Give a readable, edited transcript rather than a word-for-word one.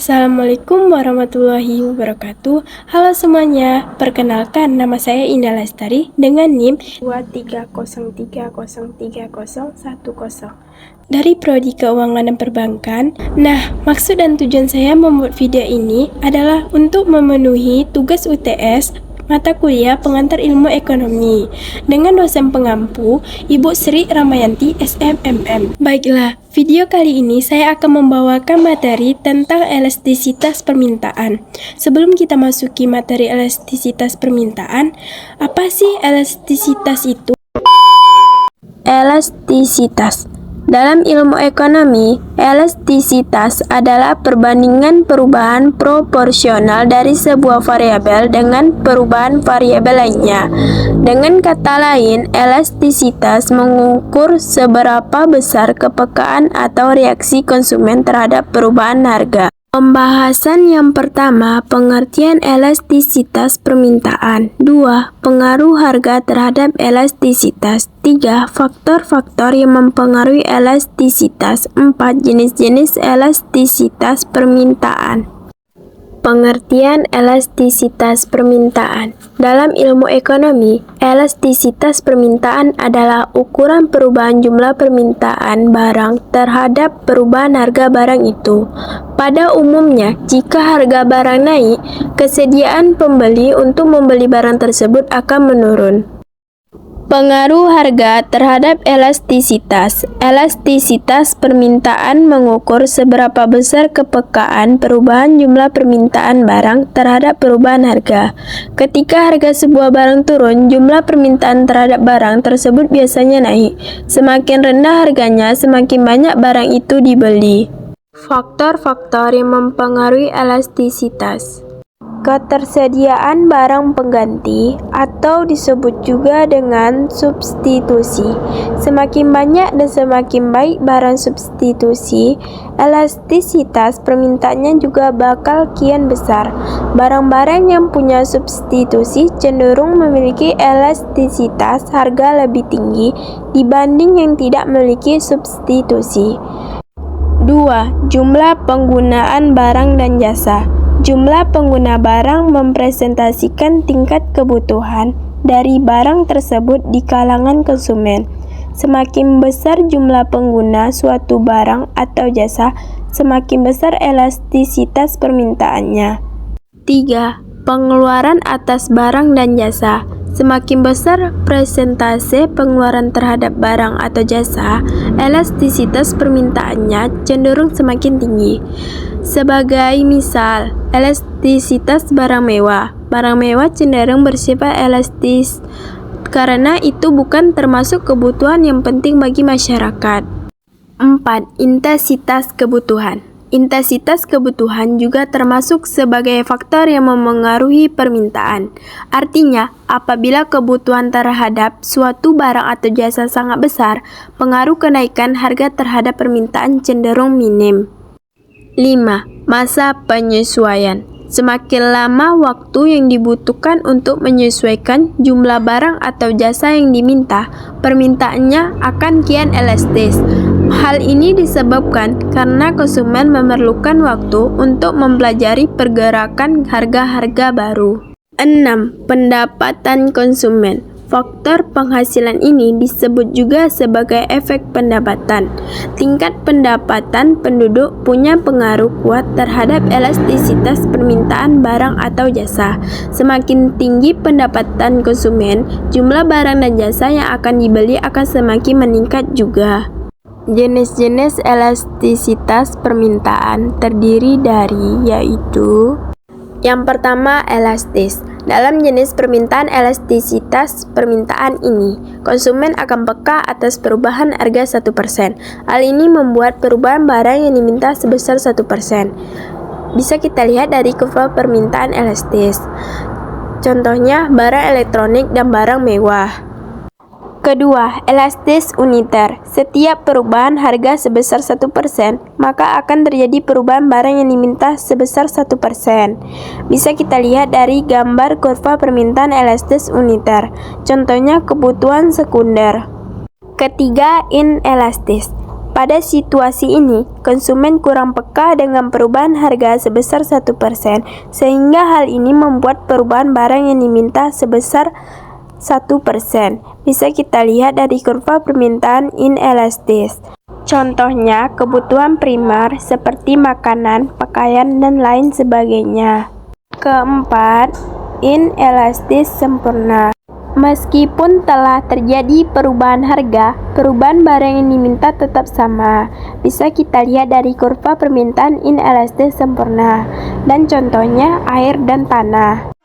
Assalamualaikum warahmatullahi wabarakatuh. Halo semuanya, perkenalkan nama saya Indah Lestari dengan NIM 230303010 dari Prodi Keuangan dan Perbankan. Nah, maksud dan tujuan saya membuat video ini adalah untuk memenuhi tugas UTS mata kuliah pengantar ilmu ekonomi dengan dosen pengampu Ibu Sri Ramayanti SMMM. Baiklah, video kali ini saya akan membawakan materi tentang elastisitas permintaan. Sebelum kita masuki materi elastisitas permintaan, apa sih elastisitas itu? Elastisitas dalam ilmu ekonomi, elastisitas adalah perbandingan perubahan proporsional dari sebuah variabel dengan perubahan variabel lainnya. Dengan kata lain, elastisitas mengukur seberapa besar kepekaan atau reaksi konsumen terhadap perubahan harga. Pembahasan yang pertama, pengertian elastisitas permintaan. 2. Pengaruh harga terhadap elastisitas. 3. Faktor-faktor yang mempengaruhi elastisitas. 4. Jenis-jenis elastisitas permintaan. Pengertian elastisitas permintaan. Dalam ilmu ekonomi, elastisitas permintaan adalah ukuran perubahan jumlah permintaan barang terhadap perubahan harga barang itu. Pada umumnya, jika harga barang naik, kesediaan pembeli untuk membeli barang tersebut akan menurun. Pengaruh harga terhadap elastisitas. Elastisitas permintaan mengukur seberapa besar kepekaan perubahan jumlah permintaan barang terhadap perubahan harga. Ketika harga sebuah barang turun, jumlah permintaan terhadap barang tersebut biasanya naik. Semakin rendah harganya, semakin banyak barang itu dibeli. Faktor-faktor yang mempengaruhi elastisitas. Ketersediaan barang pengganti atau disebut juga dengan substitusi. Semakin banyak dan semakin baik barang substitusi, elastisitas permintaannya juga bakal kian besar. Barang-barang yang punya substitusi cenderung memiliki elastisitas harga lebih tinggi dibanding yang tidak memiliki substitusi. 2. Jumlah penggunaan barang dan jasa. Jumlah pengguna barang mempresentasikan tingkat kebutuhan dari barang tersebut di kalangan konsumen. Semakin besar jumlah pengguna suatu barang atau jasa, semakin besar elastisitas permintaannya. 3. Pengeluaran atas barang dan jasa. Semakin besar persentase pengeluaran terhadap barang atau jasa, elastisitas permintaannya cenderung semakin tinggi. Sebagai misal, elastisitas barang mewah. Barang mewah cenderung bersifat elastis karena itu bukan termasuk kebutuhan yang penting bagi masyarakat. 4. Intensitas kebutuhan. Intensitas kebutuhan juga termasuk sebagai faktor yang memengaruhi permintaan. Artinya, apabila kebutuhan terhadap suatu barang atau jasa sangat besar, pengaruh kenaikan harga terhadap permintaan cenderung minim. 5. Masa penyesuaian. Semakin lama waktu yang dibutuhkan untuk menyesuaikan jumlah barang atau jasa yang diminta, permintaannya akan kian elastis. Hal ini disebabkan karena konsumen memerlukan waktu untuk mempelajari pergerakan harga-harga baru. 6. Pendapatan konsumen. Faktor penghasilan ini disebut juga sebagai efek pendapatan. Tingkat pendapatan penduduk punya pengaruh kuat terhadap elastisitas permintaan barang atau jasa. Semakin tinggi pendapatan konsumen, jumlah barang dan jasa yang akan dibeli akan semakin meningkat juga. Jenis-jenis elastisitas permintaan terdiri dari yaitu: yang pertama, elastis. Dalam jenis permintaan elastisitas permintaan ini, konsumen akan peka atas perubahan harga 1%. Hal ini membuat perubahan barang yang diminta sebesar 1%. Bisa kita lihat dari kurva permintaan elastis. Contohnya, barang elektronik dan barang mewah. Kedua, elastis uniter. Setiap perubahan harga sebesar 1%, maka akan terjadi perubahan barang yang diminta sebesar 1%. Bisa kita lihat dari gambar kurva permintaan elastis uniter. Contohnya kebutuhan sekunder. Ketiga, inelastis. Pada situasi ini, konsumen kurang peka dengan perubahan harga sebesar 1%, sehingga hal ini membuat perubahan barang yang diminta sebesar 1%. Bisa kita lihat dari kurva permintaan inelastis. Contohnya, kebutuhan primer seperti makanan, pakaian, dan lain sebagainya. Keempat, inelastis sempurna. Meskipun telah terjadi perubahan harga, perubahan barang yang diminta tetap sama. Bisa kita lihat dari kurva permintaan inelastis sempurna. Dan contohnya air dan tanah.